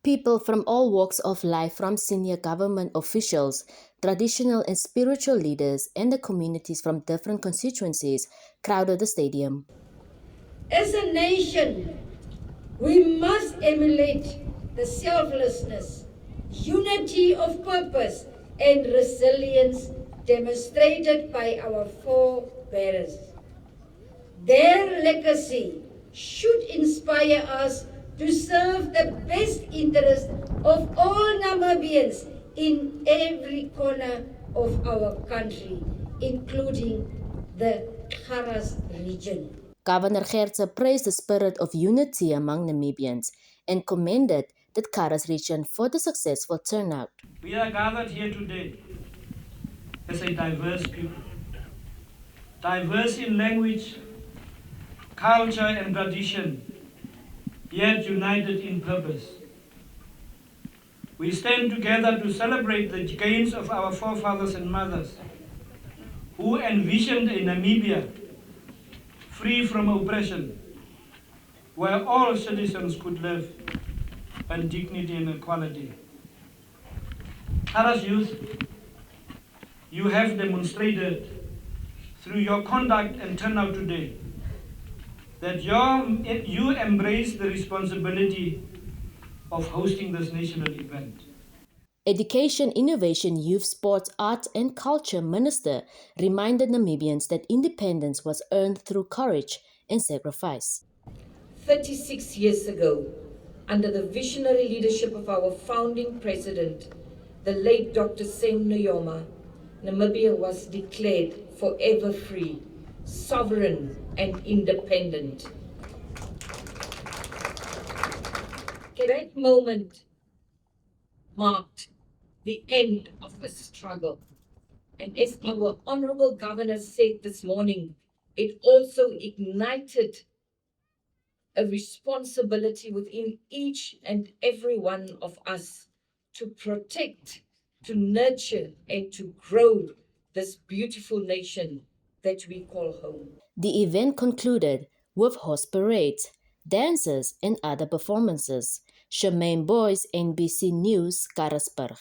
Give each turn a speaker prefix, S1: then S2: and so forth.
S1: People from all walks of life, from senior government officials, traditional and spiritual leaders, and the communities from different constituencies crowded the stadium.
S2: As a nation, we must emulate the selflessness, unity of purpose, and resilience demonstrated by our forebearers. Their legacy should inspire us to serve the best interest of all Namibians in every corner of our country, including the Kharas region.
S1: Governor Gertze praised the spirit of unity among Namibians and commended the Kharas region for the successful turnout.
S3: We are gathered here today as a diverse people, diverse in language, culture and tradition, yet united in purpose. We stand together to celebrate the gains of our forefathers and mothers who envisioned a Namibia free from oppression, where all citizens could live in dignity and equality. Kharas youth, you have demonstrated through your conduct and turnout today that you embrace the responsibility of hosting this national event.
S1: Education, Innovation, Youth, Sports, Art and Culture Minister reminded Namibians that independence was earned through courage and sacrifice.
S2: 36 years ago, under the visionary leadership of our founding president, the late Dr. Sem Nujoma, Namibia was declared forever free, sovereign and independent. That moment marked the end of the struggle. And as our Honorable Governor said this morning, it also ignited a responsibility within each and every one of us to protect, to nurture, and to grow this beautiful nation that we call home.
S1: The event concluded with horse parades, dances, and other performances. Charmaine Boyce, NBC News, Karasburg.